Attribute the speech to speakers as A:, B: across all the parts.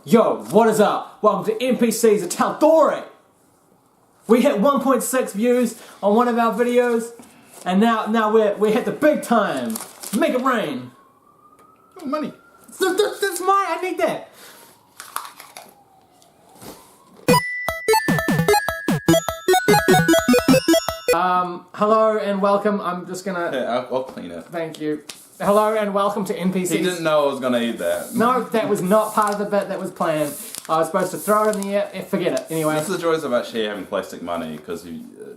A: Yo, what is up? Welcome to NPCs of Tal'Dorei. We hit 1.6 views on one of our videos, and now we hit the big time. Make it rain.
B: Oh, money.
A: That's mine. I need that. Hello and welcome. I'm just gonna.
B: Yeah, I'll clean it.
A: Thank you. Hello and welcome to NPCs.
B: He didn't know I was gonna eat that.
A: No, that was not part of the bit that was planned. I was supposed to throw it in the air. Forget it. Anyway.
B: That's the joys of actually having plastic money, because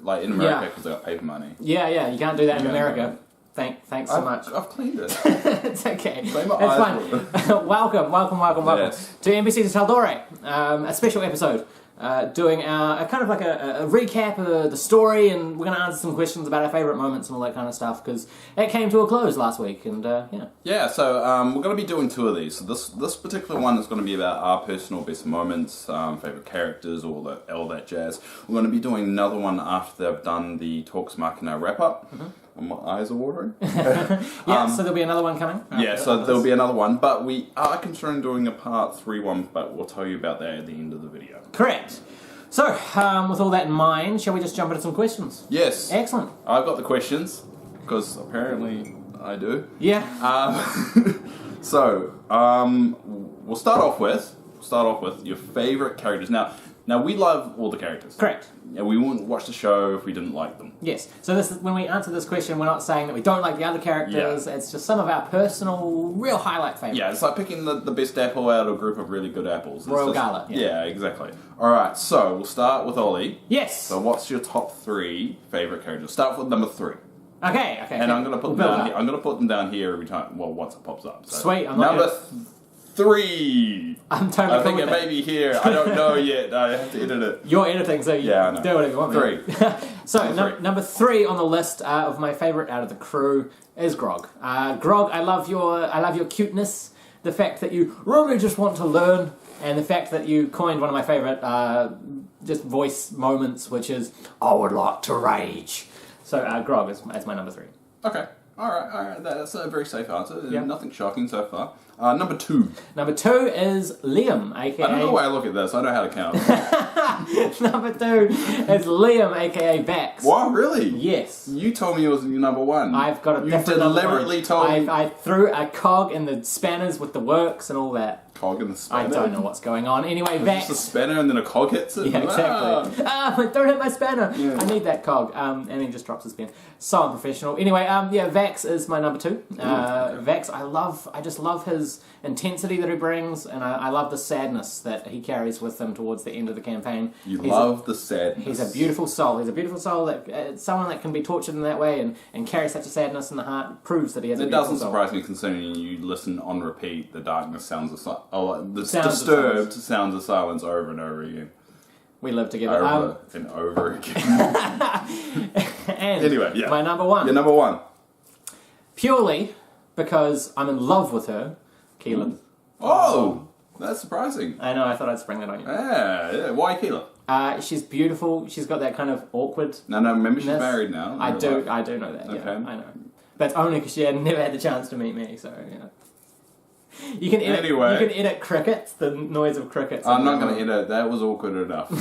B: like in America, because they got paper money.
A: Yeah, you can't do that in America. Thanks so much.
B: I've cleaned it.
A: It's okay.
B: Clean my
A: It's
B: eyes.
A: fine. welcome
B: Yes.
A: to NPC Tal'Dorei, a special episode. Doing a kind of like a recap of the story, and we're going to answer some questions about our favourite moments and all that kind of stuff, because it came to a close last week, and
B: Yeah, so we're going to be doing two of these. So this particular one is going to be about our personal best moments, favourite characters, all that jazz. We're going to be doing another one after they've done the Vox Machina Wrap up. Mm-hmm. My eyes are watering.
A: So there'll be another one coming.
B: There'll be another one, but we are considering doing a part 3 one, but we'll tell you about that at the end of the video.
A: Correct. So, with all that in mind, shall we just jump into some questions?
B: Yes.
A: Excellent.
B: I've got the questions, because apparently I do.
A: Yeah.
B: We'll start off with your favourite characters. Now we love all the characters.
A: Correct.
B: Yeah, we wouldn't watch the show if we didn't like them.
A: Yes. So when we answer this question, we're not saying that we don't like the other characters. Yeah. It's just some of our personal, real highlight favourites.
B: Yeah, it's like picking the best apple out of a group of really good apples.
A: Royal Gala.
B: Yeah, exactly. Alright, so we'll start with Ollie.
A: Yes.
B: So what's your top 3 favourite characters? Start with number 3.
A: Okay.
B: And I'm gonna put them down here. I'm gonna put them down here every time. Well, once it pops up. So
A: Sweet.
B: Number 3.
A: I'm totally.
B: I think it may be here. I don't know yet. I have to edit it.
A: You're editing, so you
B: I know.
A: do whatever you want.
B: 3.
A: So number 3 on the list of my favourite out of the crew is Grog. Grog, I love your cuteness. The fact that you really just want to learn, and the fact that you coined one of my favourite just voice moments, which is "I would like to rage." So Grog is my number 3.
B: Okay. Alright. That's a very safe answer.
A: Yeah.
B: Nothing shocking so far. Number 2.
A: Number 2 is Liam, aka...
B: I don't know why I look at this. I know how to count.
A: Number 2 is Liam, aka Vax.
B: What? Really?
A: Yes.
B: You told me it was your number 1.
A: I've got a
B: You
A: different
B: deliberately told me.
A: I threw a cog in the spanners with the works and all that.
B: Cog in the spanner?
A: I don't know what's going on. Anyway, Vax...
B: Just a spanner and then a cog hits it?
A: Yeah, exactly. Don't hit my spanner.
B: Yeah.
A: I need that cog. And then just drops his pen. So unprofessional. Anyway, Vax is my number 2. Vax, I just love his intensity that he brings, and I love the sadness that he carries with him towards the end of the campaign.
B: You love the sadness.
A: He's a beautiful soul. He's a beautiful soul that someone that can be tortured in that way and carry such a sadness in the heart proves that he has a beautiful soul.
B: It doesn't surprise me, considering you listen on repeat, the darkness sounds of
A: Disturbed
B: sounds of silence over and over again.
A: We live together.
B: Over and over again.
A: And
B: anyway, yeah.
A: My number 1.
B: Your number 1.
A: Purely because I'm in love with her, Keelan.
B: Oh! That's surprising.
A: I know, I thought I'd spring that on you.
B: Yeah. Why Keelan?
A: She's beautiful. She's got that kind of awkward...
B: No, remember she's married now.
A: I do know that,
B: okay.
A: Yeah, I know. That's only because she had never had the chance to meet me, so, yeah. You can edit crickets, the noise of crickets.
B: I'm not going to edit. That was awkward enough. You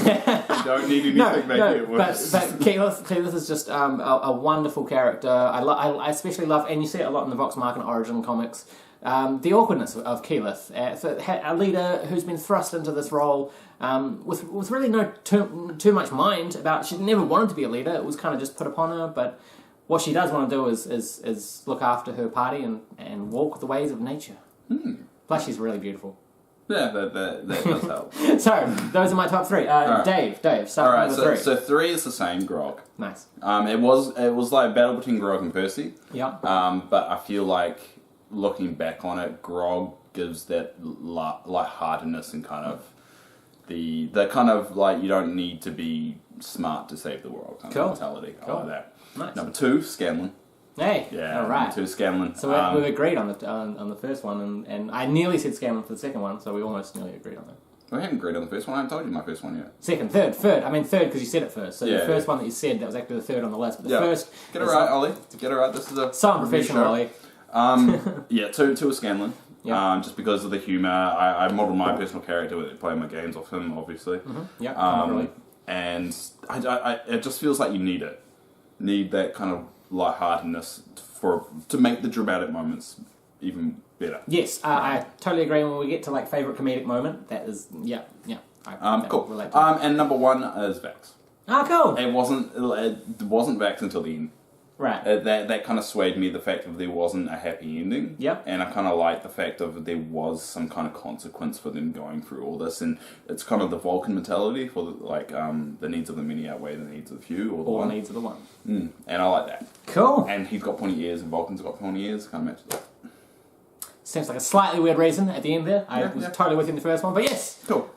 B: don't need anything making it worse.
A: But Keyleth is just a wonderful character. I especially love, and you see it a lot in the Vox Machina origin comics, the awkwardness of Keyleth. A leader who's been thrust into this role with really no too much mind about. She never wanted to be a leader. It was kind of just put upon her, but what she does want to do is look after her party and walk the ways of nature. Plus, she's really beautiful.
B: Yeah, that does help.
A: So, those are my top 3.
B: Right.
A: Dave, start with number 3.
B: So 3 is the same, Grog.
A: Nice.
B: It was like a battle between Grog and Percy.
A: Yeah.
B: But I feel like, looking back on it, Grog gives that lightheartedness and kind of the kind of like you don't need to be smart to save the world kind of mentality. I like that.
A: Nice.
B: Number 2, Scanlan.
A: Hey,
B: yeah,
A: all right.
B: Number 2, Scanlan.
A: So we've agreed on the first one, and I nearly said Scanlan for the second one, so we almost nearly agreed on that.
B: We haven't agreed on the first one. I haven't told you my first one yet.
A: Second, third. I mean third because you said it first. So
B: yeah,
A: the first one that you said, that was actually the third on the list. But the first...
B: Get it right, Ollie. Get it right. This is a...
A: So unprofessional, Ollie.
B: Yeah, two is Scanlan.
A: Yeah.
B: Just because of the humour. I model my personal character with playing my games off him, obviously.
A: Yeah,
B: And it just feels like you need it. Need that kind of lightheartedness to make the dramatic moments even better.
A: Yes, I totally agree. When we get to like favourite comedic moment, that is,
B: Cool.
A: Relate to
B: And number one is Vax.
A: cool.
B: It wasn't Vax until the end.
A: Right.
B: That kind of swayed me, the fact that there wasn't a happy ending.
A: Yep.
B: And I kind of like the fact of there was some kind of consequence for them going through all this, and it's kind of the Vulcan mentality for the needs of the many outweigh the needs of the few, or the
A: All
B: one.
A: needs of the one.
B: And I like that.
A: Cool.
B: And he's got pointy ears, and Vulcan's got pointy ears. Kind of matches that.
A: Seems like a slightly weird reason at the end there. I was totally with you in the first one, but yes.
B: Cool.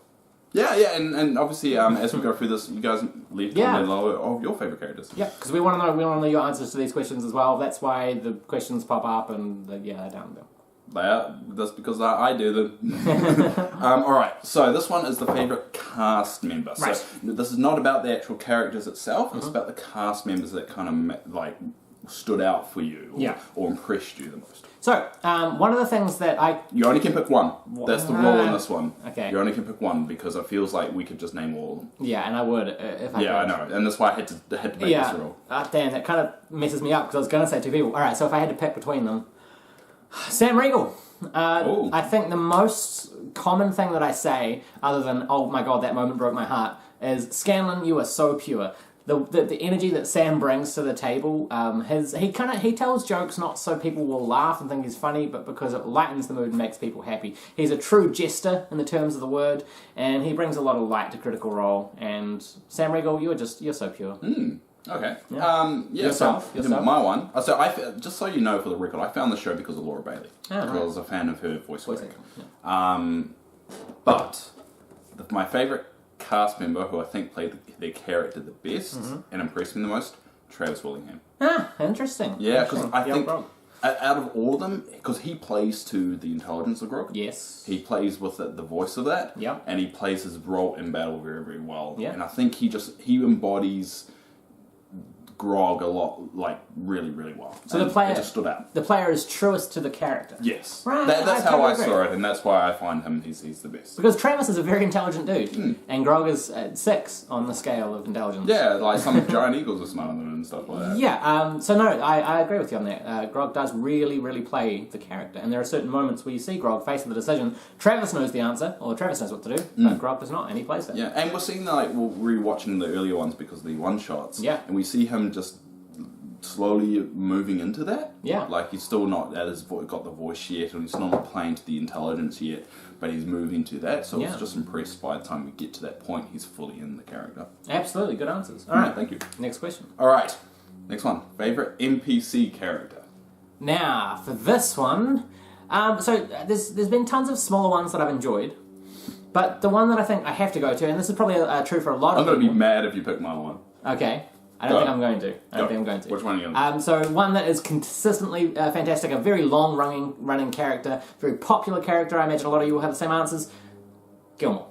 B: Yeah, and obviously, as we go through this, you guys leave comment below of your favourite characters.
A: Yeah, because we want to know your answers to these questions as well. That's why the questions pop up and they're down there.
B: That's because I do them. Alright, so this one is the favourite cast member. So this is not about the actual characters itself, it's about the cast members that kind of stood out for you or impressed you the most.
A: So, one of the things that
B: You only can pick one. That's the rule in this one.
A: Okay.
B: You only can pick one because it feels like we could just name all of them.
A: Yeah, and I would if I could.
B: Yeah, I know. And that's why I had to make this rule.
A: Damn, that kind of messes me up because I was going to say two people. Alright, so if I had to pick between them, Sam Riegel. I think the most common thing that I say, other than, oh my god, that moment broke my heart, is, Scanlan, you are so pure. The energy that Sam brings to the table, he tells jokes not so people will laugh and think he's funny, but because it lightens the mood and makes people happy. He's a true jester in the terms of the word, and he brings a lot of light to Critical Role. And Sam Riegel, you're so pure.
B: Okay.
A: Yeah. Yourself?
B: My one. So just so you know, for the record, I found the show because of Laura Bailey. Because I was a fan of her voice work. But my favourite cast member who I think played their character the best and impressed me the most, Travis Willingham.
A: Interesting.
B: Yeah, because I think out of all of them, because he plays to the intelligence of Grog.
A: Yes.
B: He plays with the voice of that.
A: Yep.
B: And he plays his role in battle very, very well.
A: Yeah.
B: And I think he embodies Grog a lot, really, really well.
A: So
B: and
A: the player
B: it just stood out.
A: The player is truest to the character.
B: Yes,
A: right.
B: That's how I saw it, and that's why I find him. He's the best.
A: Because Travis is a very intelligent dude, and Grog is 6 on the scale of intelligence.
B: Yeah, like some giant eagles are smarter than him and stuff like that.
A: Yeah. So no, I agree with you on that. Grog does really, really play the character, and there are certain moments where you see Grog facing the decision. Travis knows the answer, or Travis knows what to do, but Grog does not, and he plays that.
B: Yeah, and we're seeing we're rewatching the earlier ones because of the one shots.
A: Yeah,
B: and we see him just slowly moving into that.
A: Yeah.
B: Like he's still not got the voice yet, and he's not playing to the intelligence yet, but he's moving to that. So I was just impressed by the time we get to that point, he's fully in the character.
A: Absolutely, good answers. All right,
B: thank you.
A: Next question.
B: All right, next one. Favorite NPC character.
A: Now for this one, so there's been tons of smaller ones that I've enjoyed, but the one that I think I have to go to, and this is probably true for a lot of people.
B: I'm going to be mad if you pick my one.
A: Okay. I don't think I'm going to.
B: Which one are you going to?
A: So one that is consistently fantastic, a very long running character, very popular character. I imagine a lot of you will have the same answers. Gilmore.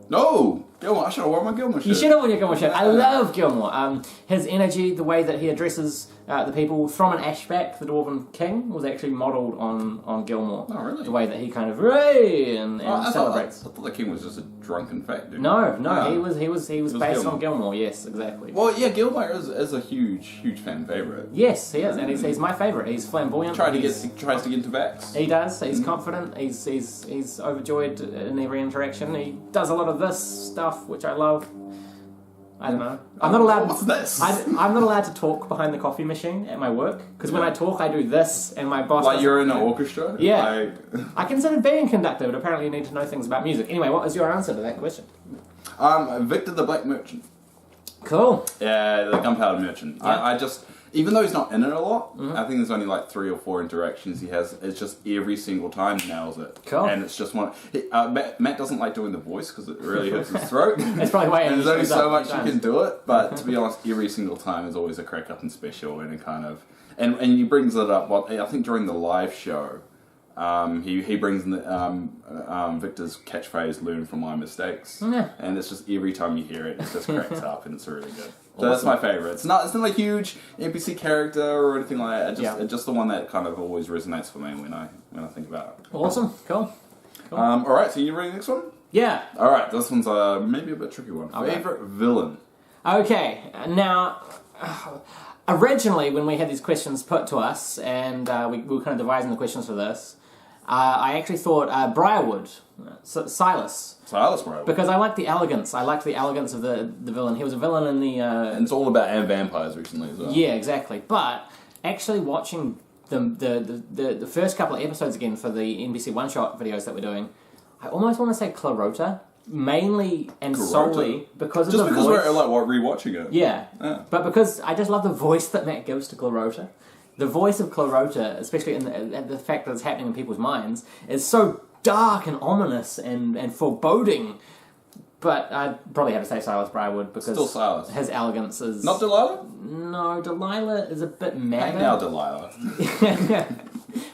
B: No! Gilmore. I should have worn my Gilmore shirt.
A: You should have worn your Gilmore shirt. I love Gilmore. His energy, the way that he addresses the people. Thrommond Ashback, the Dwarven King, was actually modelled on Gilmore.
B: Oh, really?
A: The way that he kind of and celebrates.
B: I thought the king was just a drunken fat dude.
A: No, he was based
B: Gilmore.
A: on Gilmore. Yes, exactly.
B: Well, yeah, Gilmore is a huge fan favourite.
A: Yes, he is, and he's my favourite. He's flamboyant.
B: Tries to get into Vax.
A: He does. He's confident. He's overjoyed in every interaction. He does a lot of this stuff, which I love. I don't know. I'm not allowed.
B: What's this?
A: I'm not allowed to talk behind the coffee machine at my work because when I talk, I do this, and my boss.
B: Like you're in an orchestra.
A: Yeah. I considered being a conductor, but apparently you need to know things about music. Anyway, what is your answer to that question?
B: Victor the Black Merchant.
A: Cool.
B: Yeah, the Gunpowder Merchant.
A: Yeah.
B: I just, even though he's not in it a lot, I think there's only like 3 or 4 interactions he has. It's just every single time nails it.
A: Cool.
B: And it's just one. Matt doesn't like doing the voice because it really hurts his throat.
A: That's probably why.
B: And there's only so much you can do it. But to be honest, every single time is always a crack up and special, and it kind of, and he brings it up. Well, I think during the live show. He brings in Victor's catchphrase, "Learn from my mistakes," and it's just every time you hear it, it just cracks up, and it's really good. So that's my favourite. It's not a huge NPC character or anything like that. It's just the one that kind of always resonates for me when I think about it.
A: Awesome. Cool.
B: Alright, so you ready the next one?
A: Yeah.
B: Alright, this one's maybe a bit tricky one.
A: Okay.
B: Favourite villain?
A: Okay, now, originally when we had these questions put to us, and we were kind of devising the questions for this, I actually thought Briarwood, Silas.
B: Silas Briarwood.
A: Because I like the elegance. I liked the elegance of the villain. He was a villain in the...
B: and it's all about vampires recently as well.
A: Yeah, exactly. But actually watching the first couple of episodes again for the NBC one-shot videos that we're doing, I almost want to say Clarota, mainly and solely because of the voice. Just because
B: we're rewatching it.
A: Yeah. But because I just love the voice that Matt gives to Clarota. The voice of Clarota, especially in the fact that it's happening in people's minds, is so dark and ominous and foreboding. But I'd probably have to say Silas Briarwood because
B: still Silas.
A: His elegance is...
B: Not Delilah?
A: No, Delilah is a bit mad.
B: Hey now, Delilah.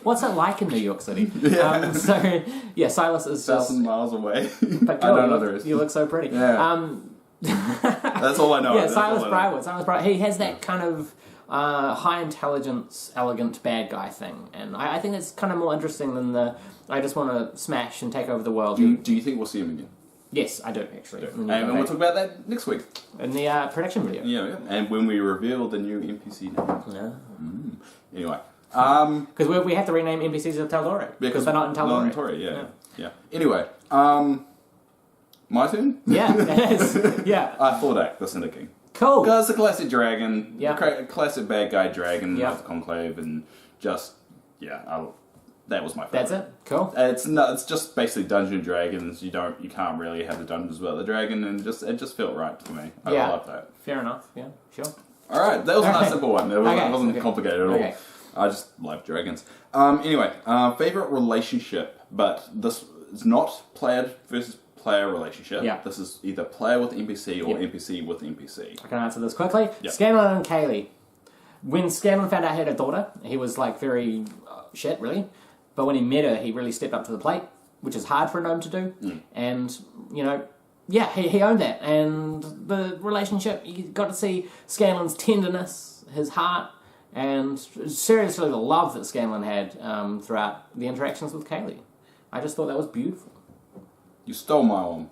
A: What's it like in New York City?
B: Yeah.
A: Silas is
B: 1,000 miles away.
A: But
B: I don't know the rest.
A: You look so pretty.
B: Yeah. That's all I know.
A: Yeah, Silas Briarwood. He has that kind of high intelligence, elegant bad guy thing, and I think it's kind of more interesting than the I just want to smash and take over the world.
B: Do you think we'll see him again?
A: Yes, I do actually.
B: And we'll talk about that next week
A: in the production video.
B: Yeah, and when we reveal the new NPC name.
A: Yeah.
B: Anyway,
A: because we have to rename NPCs of Tal'Dorei because they're not in Tal'Dorei.
B: Yeah. Anyway, my turn.
A: Yeah, it is. Yeah.
B: Thordak, the Cinder King.
A: Cool.
B: Because the classic dragon,
A: the
B: classic bad guy dragon of the Conclave, and that was my favorite.
A: That's it. Cool.
B: It's just basically Dungeons and Dragons. You can't really have the dungeons without the dragon, and it just felt right for me. I love that.
A: Fair enough. Yeah. Sure.
B: All right, that was a nice simple one. It wasn't complicated at all.
A: Okay.
B: I just love dragons. Anyway, favorite relationship, but this is not player versus player relationship.
A: Yeah.
B: This is either player with NPC or NPC with NPC.
A: I can answer this quickly.
B: Yep.
A: Scanlan and Kaylee. When Scanlan found out he had a daughter, he was like very shit, really. But when he met her, he really stepped up to the plate, which is hard for a gnome to do. And, he owned that. And the relationship, you got to see Scanlan's tenderness, his heart, and seriously the love that Scanlan had throughout the interactions with Kaylee. I just thought that was beautiful.
B: You stole my one.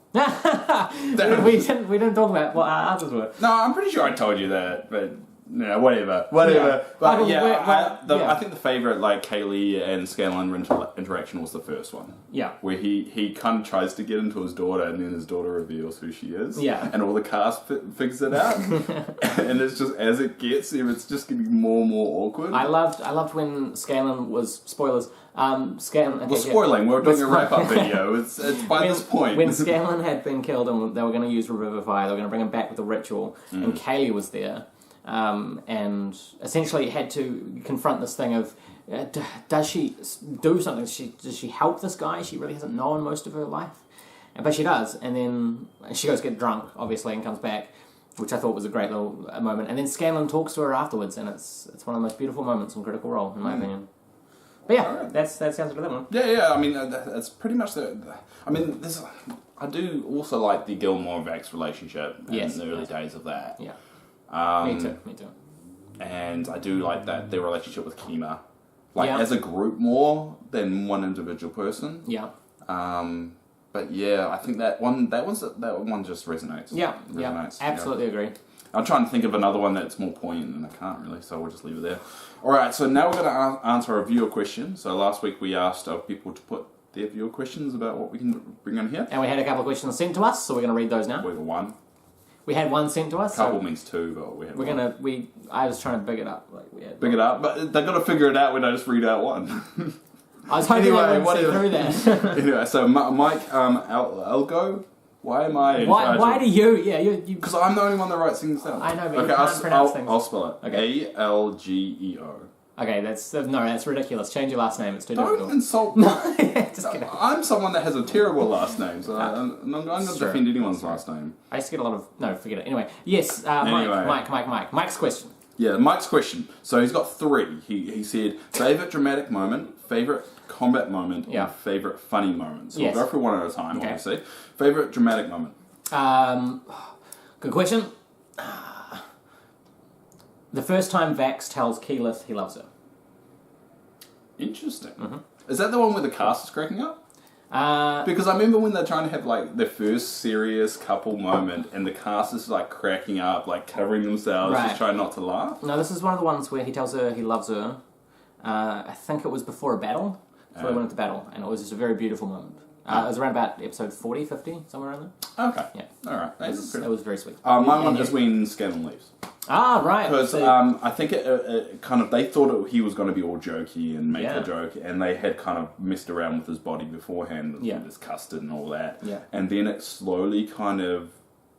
A: we didn't talk about what our answers were.
B: No, I'm pretty sure I told you that, but whatever.
A: Yeah.
B: But I think the favourite, Kaylee and Scanlan interaction was the first one.
A: Yeah.
B: Where he kind of tries to get into his daughter, and then his daughter reveals who she is.
A: Yeah.
B: And all the cast figures it out. And it's just, as it gets, it's just getting more and more awkward.
A: I loved when Scanlan was, spoilers, Scanlan...
B: We're spoiling, we're doing a wrap-up video. It's by this point.
A: When Scanlan had been killed and they were going to use Revivify, they were going to bring him back with a ritual, and Kaylee was there. And essentially had to confront this thing of does she do something? Does she help this guy? She really hasn't known most of her life, but she does. And then she goes get drunk, obviously, and comes back, which I thought was a great little moment. And then Scanlan talks to her afterwards, and it's one of the most beautiful moments in Critical Role, in my opinion. But yeah, that's the answer to that one.
B: Yeah. I mean, that's pretty much I do also like the Gilmore and Vax relationship in the early days of that.
A: Yeah. Me too.
B: And I do like their relationship with Kima, as a group more than one individual person.
A: Yeah.
B: But yeah, I think that one just resonates.
A: Yeah.
B: Resonates,
A: Absolutely agree.
B: I'm trying to think of another one that's more poignant, and I can't really, so we'll just leave it there. All right, so now we're going to answer a viewer question. So last week we asked people to put their viewer questions about what we can bring on here.
A: And we had a couple of questions sent to us, so we're going to read those now.
B: We got one.
A: We had one sent to us.
B: Couple means two, but we had one.
A: I was trying to big it up.
B: Big it up, but they've got to figure it out when I just read out one.
A: I was hoping they would see through that.
B: Anyway, so Mike Elgo, why am I in charge?
A: Why do you? Yeah, you.
B: Because I'm the only one that writes things down.
A: I know, but you can't pronounce things.
B: I'll spell it.
A: Okay.
B: Algeo.
A: Okay, that's ridiculous. Change your last name. It's too
B: difficult.
A: Don't
B: insult me.
A: Just kidding.
B: I'm someone that has a terrible last name, so I'm not going to defend anyone's last name.
A: I used to get a lot of... No, forget it. Anyway, yes, Mike. Mike's question.
B: Yeah, Mike's question. So he's got three. He said, favourite dramatic moment, favourite combat moment, and favourite funny moment. So we'll go through one at a time, obviously. Favourite dramatic moment?
A: Good question. The first time Vax tells Keyleth he loves her.
B: Interesting.
A: Mm-hmm.
B: Is that the one where the cast is cracking up? Because I remember when they're trying to have like their first serious couple moment, and the cast is like cracking up, like covering themselves, just trying not to laugh.
A: No, this is one of the ones where he tells her he loves her. I think it was before a battle. Before they went into battle, and it was just a very beautiful moment. It was around about episode 40, 50, somewhere around there.
B: Okay.
A: Yeah.
B: All right.
A: It was very sweet.
B: My one is when Scanlan leaves.
A: Ah, right.
B: Because I think it kind of, they thought he was going to be all jokey and make a joke, and they had kind of messed around with his body beforehand with his custard and all that.
A: Yeah.
B: And then it slowly kind of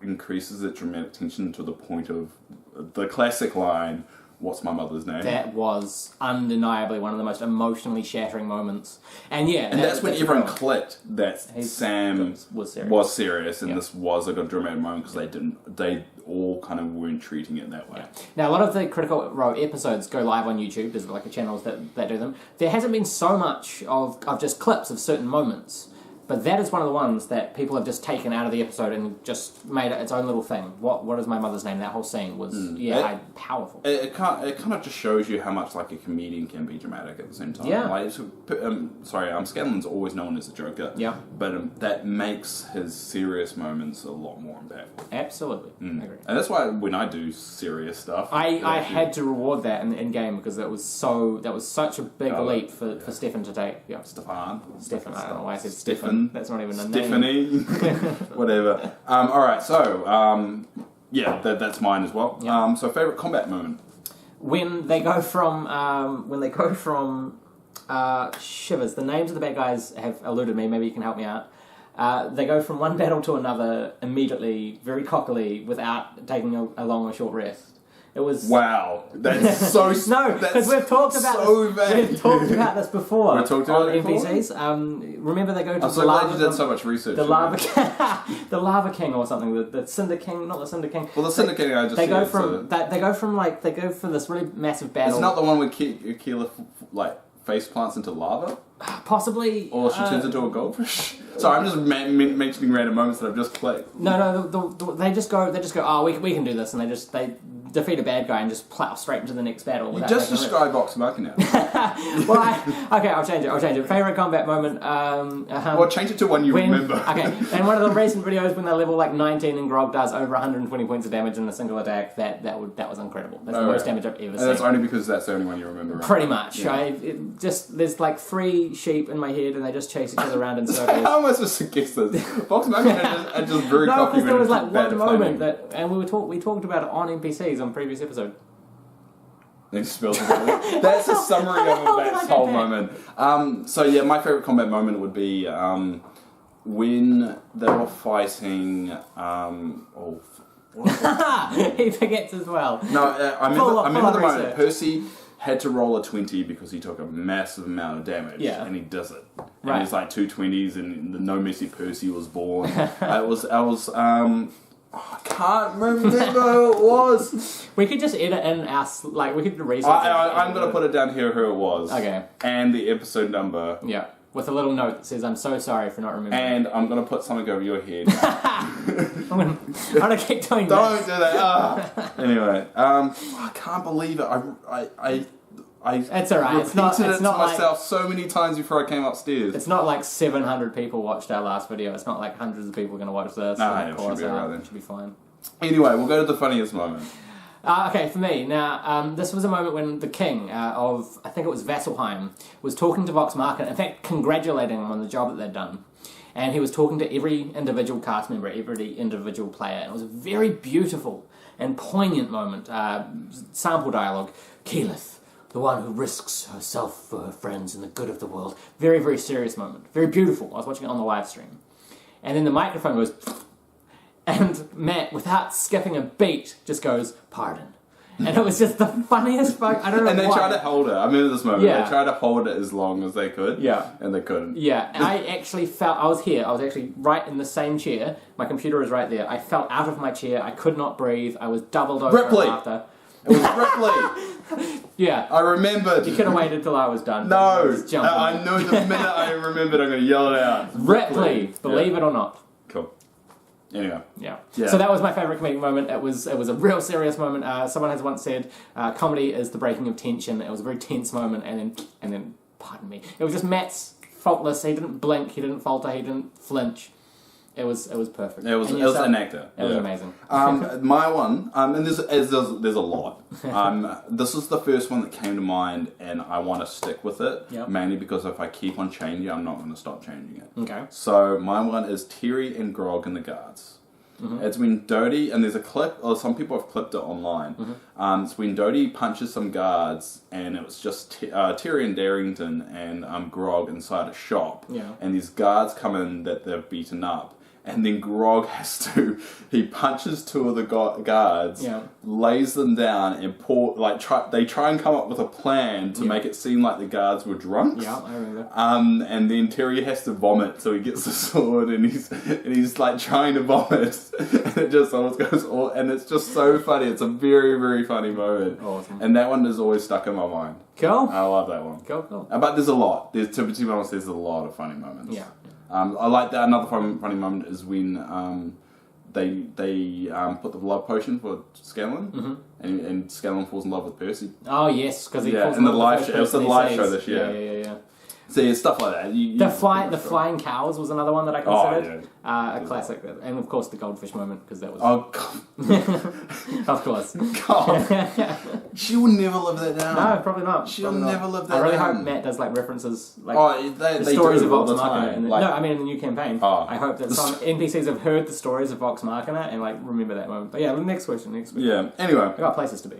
B: increases its dramatic tension to the point of the classic line, "What's my mother's name?"
A: That was undeniably one of the most emotionally shattering moments. And
B: that's when everyone clicked that Sam
A: was
B: serious, and this was a good dramatic moment because they all kind of weren't treating it that way.
A: Yeah. Now, a lot of the Critical Role episodes go live on YouTube. There's like a channels that do them. There hasn't been so much of just clips of certain moments. But that is one of the ones that people have just taken out of the episode and just made it its own little thing. What is my mother's name? That whole scene was powerful.
B: It kind of just shows you how much like a comedian can be dramatic at the same time.
A: Yeah.
B: Like, Scanlan's always known as a joker.
A: Yeah.
B: But that makes his serious moments a lot more impactful.
A: Absolutely. I agree.
B: And that's why when I do serious stuff,
A: I had to reward that in game because that was such a big leap for Stefan to take. Yeah.
B: Stefan.
A: I don't know why I said Stefan. That's not even a
B: name. Whatever. Alright, so, that's mine as well.
A: Yeah.
B: So favourite combat moment?
A: When they go from, Shivers, the names of the bad guys have eluded me, maybe you can help me out. They go from one battle to another immediately, very cockily, without taking a long or short rest. It was
B: That's so
A: no, because we've talked about we've talked about this before.
B: We've talked about it
A: NPCs. Remember they go to
B: I'm so glad you did so much research.
A: The Lava King or something. The Cinder King, not the Cinder King.
B: Well, the Cinder King, I just
A: they go for this really massive battle.
B: It's not the one where Keyleth like face plants into lava.
A: Possibly.
B: Or she turns into a goldfish. Sorry, I'm just mentioning random moments that I've just played.
A: No, they just go. Oh, we can do this, and they defeat a bad guy and just plow straight into the next battle.
B: You just described Vox Machina.
A: Well, I'll change it. Favorite combat moment.
B: Well, change it to one you remember.
A: Okay, and one of the recent videos when they level like 19 and Grog does over 120 points of damage in a single attack. That was incredible. That's the most damage I've ever seen.
B: And that's only because that's the only one you remember. Right?
A: Pretty much. Yeah. There's like 3 sheep in my head and they just chase each other around in circles.
B: How am I supposed to guess this? Vox Machina are just very
A: no, because there was like one moment
B: that,
A: and we talked about it on NPCs on previous episode.
B: They spilled it. That's a summary of that whole moment. My favourite combat moment would be when they were fighting.
A: He forgets as well.
B: No, I remember the moment. Percy had to roll a 20 because he took a massive amount of damage. Yeah. And he does it. And it's like 2 20s, and the No Mercy Percy was born. I can't remember who it was.
A: We could just edit in we could research.
B: I'm going to put it down here who it was. Okay. And the episode number.
A: Yeah. With a little note that says, "I'm so sorry for not remembering."
B: And I'm going to put something over your head.
A: I'm going to keep doing that.
B: Don't do that. Anyway, I can't believe it.
A: It's alright.
B: It's not myself so many times before I came upstairs.
A: It's not like 700 people watched our last video. It's not like hundreds of people are going to watch this.
B: It should be alright then.
A: It should be fine.
B: Anyway, we'll go to the funniest moment.
A: Okay, for me. Now, this was a moment when the king of, I think it was Vasselheim, was talking to Vox Machina, in fact, congratulating them on the job that they'd done. And he was talking to every individual cast member, every individual player. And it was a very beautiful and poignant moment. Sample dialogue. Keyleth, the one who risks herself for her friends and the good of the world. Very, very serious moment. Very beautiful. I was watching it on the live stream. And then the microphone goes... And Matt, without skipping a beat, just goes, "Pardon." And it was just the funniest I don't know why.
B: And they tried to hold it. I remember this moment. Yeah. They tried to hold it as long as they could. Yeah. And they couldn't. Yeah. And I actually felt... I was actually right in the same chair. My computer was right there. I fell out of my chair. I could not breathe. I was doubled over after. It was Ripley. Yeah. I remembered. You could have waited till I was done. No. I knew the minute I remembered I'm going to yell it out. Ripley. Believe it or not. Cool. Anyway.
A: Yeah. So that was my favourite comedic moment. It was a real serious moment. Someone has once said, comedy is the breaking of tension. It was a very tense moment, and then, pardon me, it was just Matt's faultless. He didn't blink, he didn't falter, he didn't flinch. It was perfect.
B: It was an actor.
A: It was amazing.
B: My one, and there's a lot. This is the first one that came to mind, and I want to stick with it.
A: Yep.
B: Mainly because if I keep on changing, I'm not going to stop changing it.
A: Okay.
B: So my one is Terry and Grog and the guards. Mm-hmm. It's when Dodie, and there's a clip, or some people have clipped it online. Mm-hmm. It's when Dodie punches some guards, and it was just Terry and Darrington and Grog inside a shop.
A: Yeah.
B: And these guards come in that they've beaten up. And then Grog he punches two of the guards, lays them down, and they try and come up with a plan to make it seem like the guards were drunks.
A: Yeah, I remember.
B: And then Terry has to vomit, so he gets the sword, and he's like trying to vomit, and it just almost goes all, and it's just so funny. It's a very, very funny moment.
A: Awesome.
B: And that one is always stuck in my mind.
A: Cool.
B: I love that one.
A: Cool.
B: But there's a lot. To be honest, there's a lot of funny moments.
A: Yeah.
B: I like that. Another funny moment is when they put the love potion for Scanlan, and Scanlan falls in love with Percy.
A: Oh yes, because he falls
B: in
A: in
B: the
A: love
B: live
A: with
B: show. It was the live show this year.
A: Yeah.
B: See, it's stuff like that.
A: The flying cows was another one that I considered. A classic. And of course the goldfish moment, because that was...
B: Oh, God.
A: Of course.
B: God. She will never live that down.
A: No, probably not.
B: She'll never live that down.
A: I really hope Matt does references,
B: they
A: stories
B: do
A: of
B: all
A: Vox
B: the
A: Machina.
B: time.
A: No, I mean in the new campaign. I hope that some NPCs have heard the stories of Vox Machina and remember that moment. But yeah, next question.
B: Yeah, anyway.
A: I got places to be.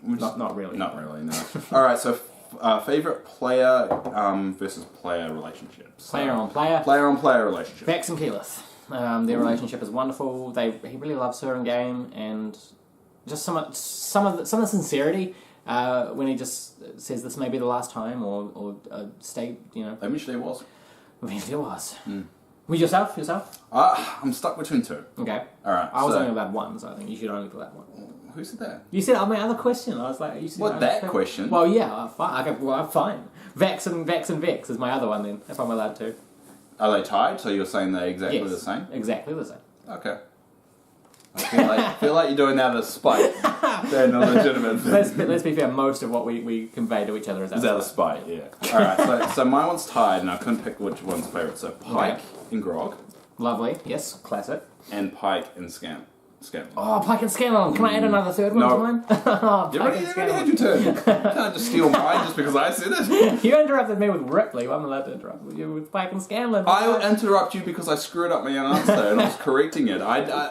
A: Not really.
B: Not really, no. Alright, so... favourite player versus player relationships.
A: Player on player.
B: Player on player relationship.
A: Vex and Keyleth. Their relationship is wonderful. He really loves her in game, and just some of the sincerity when he just says this may be the last time, or stay.
B: Eventually it was.
A: Eventually it was. With yourself?
B: I'm stuck between two.
A: Okay.
B: All right.
A: I was only about one, so I think you should only put that one.
B: Who said that?
A: You said my other question. I was like, you said
B: what that question?
A: Well, yeah, fine. Okay, well, fine. Vex and Vex is my other one then, if I'm allowed to.
B: Are they tied? So you're saying they're exactly the same?
A: Exactly the same.
B: Okay. I feel like you're doing that out of spite. They're not legitimate.
A: Let's be fair. Most of what we convey to each other is out
B: of spite. Yeah. All right. So my one's tied, and I couldn't pick which one's favourite. So Pike and Grog.
A: Lovely. Yes. Classic.
B: And Pike and Scanlan.
A: Oh, Pike and Scanlan. Can I add another third one to mine?
B: You already had your turn. You can't just steal mine just because I said it.
A: You interrupted me with Ripley. I'm allowed to interrupt you with Pike and Scanlan.
B: I'll interrupt you because I screwed up my answer and I was correcting it.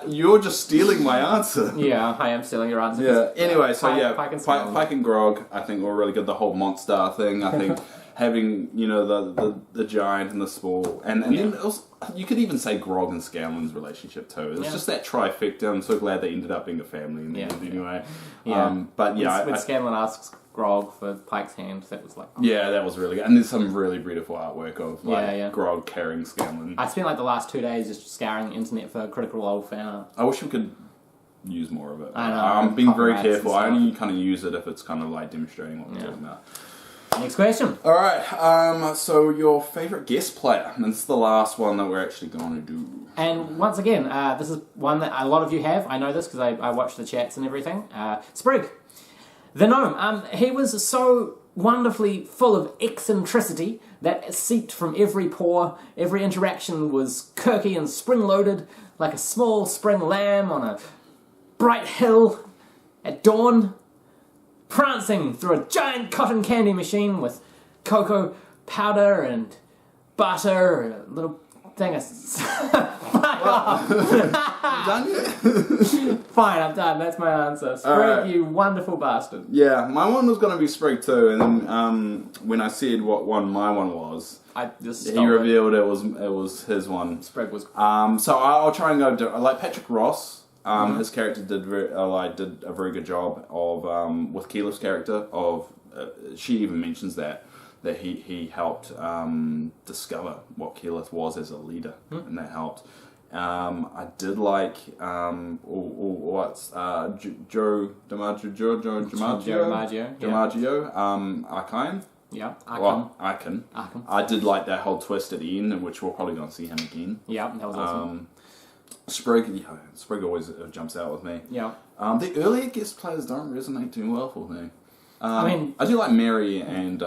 B: You're just stealing my answer.
A: Yeah, I am stealing your answer.
B: Yeah. Anyway, so
A: Pike
B: and Grog, I think were really good. The whole monster thing, I think. Having, the giant and the small, and then it was, you could even say Grog and Scanlan's relationship too. It's just that trifecta. I'm so glad they ended up being a family in the end anyway.
A: Yeah.
B: But yeah,
A: when Scanlan asks Grog for Pike's hand, that was like...
B: Yeah, that was really good. And there's some really beautiful artwork of Grog carrying Scanlan.
A: I spent the last 2 days just scouring the internet for critical old fan art.
B: I wish we could use more of it.
A: I know.
B: I'm being very careful. I only kind of use it if it's kind of demonstrating what we're talking about.
A: Next question.
B: Alright, so your favourite guest player. And this is the last one that we're actually going to do.
A: And once again, this is one that a lot of you have. I know this because I watch the chats and everything. Sprig. The gnome. He was so wonderfully full of eccentricity that seeped from every pore. Every interaction was quirky and spring-loaded, like a small spring lamb on a bright hill at dawn, prancing through a giant cotton candy machine with cocoa powder and butter and a little thing of... Fuck off!
B: Done yet?
A: Fine, I'm done. That's my answer. Sprig, you wonderful bastard.
B: Yeah, my one was going to be Sprig too, and then when I said what one my one was,
A: I just
B: he revealed it was his one.
A: Sprig was...
B: So I'll try and go... Like Patrick Ross... his character did a very good job of with Keyleth's character of she even mentions that he helped discover what Keyleth was as a leader, and that helped. I did like Joe DiMaggio, Archon.
A: Yeah, Archon.
B: Well, Archon. I did like that whole twist at the end, which we're probably going to see him again.
A: Yeah, that was awesome.
B: Sprig always jumps out with me.
A: Yeah.
B: The earlier guest players don't resonate too well for me.
A: I
B: do like Mary and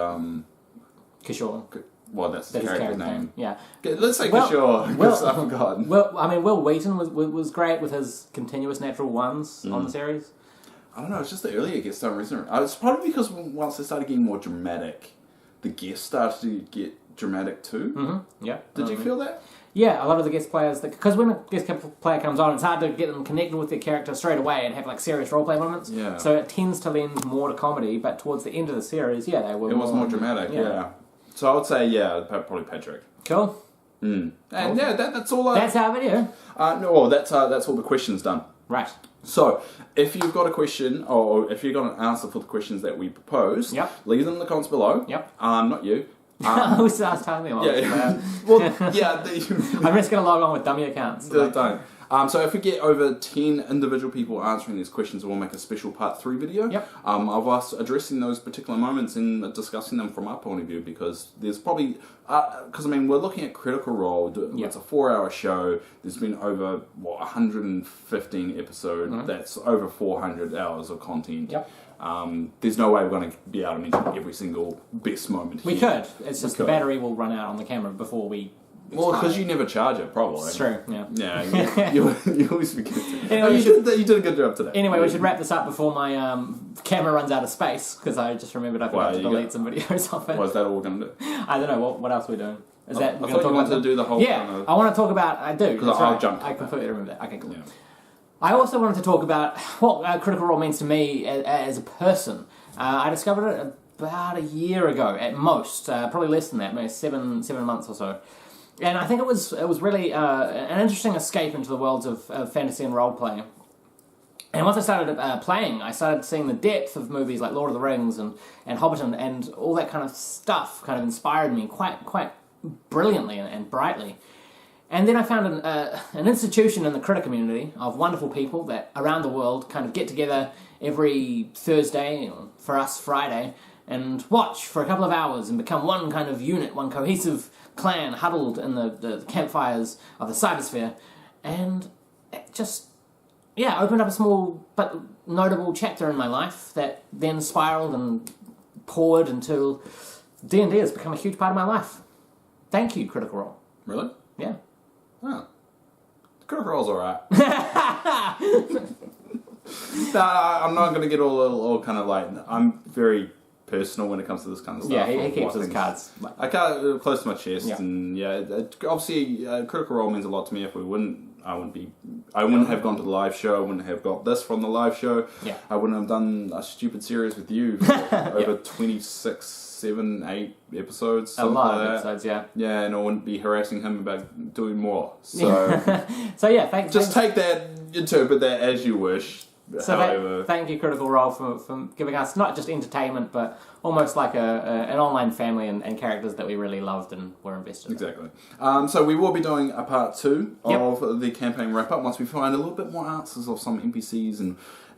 A: Kishore.
B: Well, that's the
A: His
B: character name.
A: Yeah.
B: Okay, let's say Kishore, because I forgot.
A: Well, I mean, Will Wheaton was great with his continuous natural ones on the series.
B: I don't know, it's just the earlier guests don't resonate. It's probably because once they started getting more dramatic, the guests started to get dramatic too.
A: Mm-hmm. Yeah.
B: Did you feel that?
A: Yeah, a lot of the guest players, because when a guest player comes on, it's hard to get them connected with their character straight away and have like serious roleplay moments.
B: Yeah.
A: So it tends to lend more to comedy, but towards the end of the series, they were.
B: It was more dramatic. Yeah. So I would say probably Patrick.
A: Cool.
B: And that's all.
A: That's our video.
B: That's all the questions done.
A: Right.
B: So, if you've got a question, or if you've got an answer for the questions that we propose, leave them in the comments below.
A: Yep.
B: Not you.
A: I was telling them. I'm just going to log on with dummy accounts.
B: Don't. So if we get over 10 individual people answering these questions, we'll make a special part 3 video of us addressing those particular moments and discussing them from our point of view, because there's probably... we're looking at Critical Role. It's a 4-hour show. There's been over, 115 episodes. That's over 400 hours of content.
A: Yep.
B: There's no way we're going to be able to mention every single best moment here.
A: We could. It's just the battery will run out on the camera before we...
B: Well, because you never charge it, probably.
A: It's true, yeah.
B: Yeah, you always forget to.
A: Anyway,
B: you did a good job today.
A: Anyway, we should wrap this up before my camera runs out of space, because I just remembered I forgot to delete some videos off it.
B: What is that all we're going to do?
A: I don't know, what else are we doing?
B: I thought you wanted to do the whole...
A: Yeah, I want to talk about... I do.
B: Because I'll jump.
A: I completely remember that. Okay, cool. Yeah. I also wanted to talk about what Critical Role means to me as a person. I discovered it about a year ago, at most. Probably less than that, maybe 7 months or so. And I think it was really an interesting escape into the worlds of fantasy and role-playing. And once I started playing, I started seeing the depth of movies like Lord of the Rings and Hobbiton, and all that kind of stuff kind of inspired me quite brilliantly and brightly. And then I found an institution in the critter community of wonderful people that around the world kind of get together every Thursday, for us Friday, and watch for a couple of hours and become one kind of unit, one cohesive clan huddled in the campfires of the cybersphere. And it just, opened up a small but notable chapter in my life that then spiraled and poured until D&D has become a huge part of my life. Thank you, Critical Role.
B: Really?
A: Yeah.
B: Oh. Critical Role's alright. I'm not going to get all kind of like... I'm very personal when it comes to this kind of stuff.
A: Yeah, he keeps his cards.
B: I can't close to my chest, and obviously Critical Role means a lot to me. If we wouldn't, I wouldn't have gone to the live show. I wouldn't have got this from the live show. Yeah. I wouldn't have done a stupid series with you for over 26, 7, 8 episodes.
A: A lot of episodes, yeah.
B: Yeah, and I wouldn't be harassing him about doing more. So,
A: thanks.
B: Take that, interpret that as you wish.
A: So thank you, Critical Role, for giving us not just entertainment, but almost like an online family and characters that we really loved and were invested in.
B: Exactly. So we will be doing a part 2 of the campaign wrap-up once we find a little bit more answers of some NPCs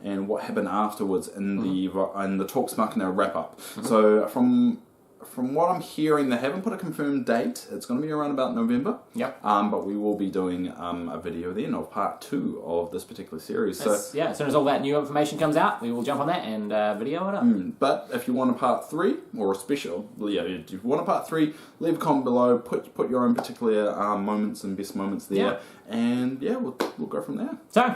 B: and what happened afterwards in the Vox Machina Wrap-up. So from what I'm hearing, they haven't put a confirmed date. It's going to be around about November.
A: Yep.
B: But we will be doing a video then of part 2 of this particular series.
A: As soon as all that new information comes out, we will jump on that and video it up.
B: But if you want a part 3, or a special, if you want a part 3, leave a comment below, put your own particular moments and best moments there, and we'll go from there.
A: So,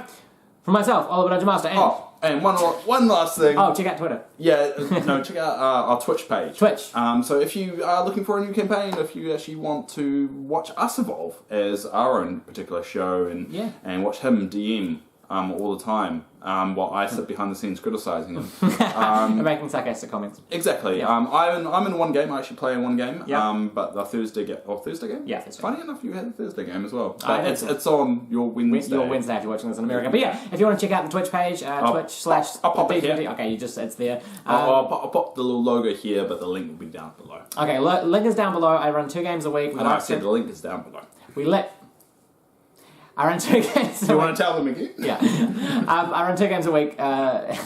A: for myself, Oliver Dungeon Master, and...
B: And one last thing.
A: Oh, check out Twitter.
B: Yeah, no, check out our Twitch page.
A: Twitch.
B: So if you are looking for a new campaign, if you actually want to watch us evolve as our own particular show and watch him DM all the time, while I sit behind the scenes criticising him.
A: And making sarcastic comments.
B: Exactly.
A: Yeah.
B: I'm in one game. I actually play in one game.
A: Yeah.
B: But the Thursday game.
A: Yeah, Thursday.
B: Funny enough, you had a Thursday game as well. But it's on your Wednesday.
A: Your Wednesday if you're watching this in America. But if you want to check out the Twitch page,
B: I'll pop it here.
A: Okay, it's there.
B: I'll pop the little logo here, but the link will be down below.
A: Okay, link is down below. I run 2 games a week.
B: And I said the link is down below.
A: I run 2 games.
B: Do you want to tell them again?
A: Yeah. I run 2 games a week.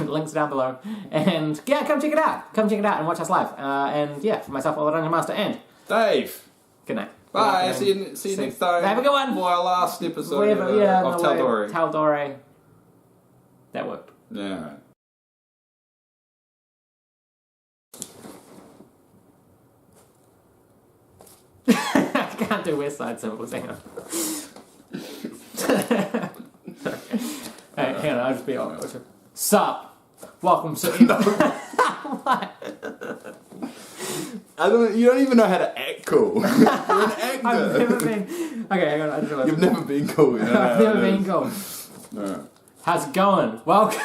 A: Links down below. And come check it out. Come check it out and watch us live. For myself, Oliver Dungeon Master, and
B: Dave.
A: Good night.
B: Bye. See you next time.
A: Have a good one.
B: For our last episode of
A: Tal'Dorei. Tal'Dorei. That worked.
B: Yeah.
A: I can't do West Side symbols. Hang on. Hey, hang on. I'll just be honest. Sup. Welcome to. What?
B: You don't even know how to act cool. You're an actor.
A: I've never been. Okay, hang on. I just realized.
B: You've never been cool. You know
A: I've never been cool.
B: No.
A: How's it going? Welcome.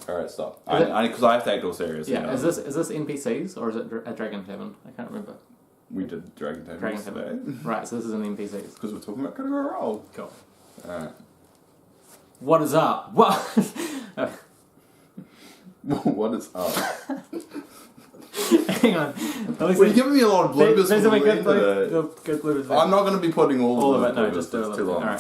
B: Alright, stop. Because I have to act all serious.
A: Yeah,
B: you know?
A: is this NPCs or is it a Dragon Tavern? I can't remember.
B: We did Dragon Tavern today.
A: Right, so this is an NPCs.
B: Because we're talking about Critical Role.
A: Cool.
B: Alright.
A: What is up? What?
B: What is up?
A: Hang on.
B: Well, you're giving me a lot of bloopers.
A: There's a good bloopers.
B: I'm not going to be putting all
A: of
B: of
A: it. No,
B: bloopers,
A: just do a
B: it's
A: little
B: too
A: bit.
B: long.
A: Alright.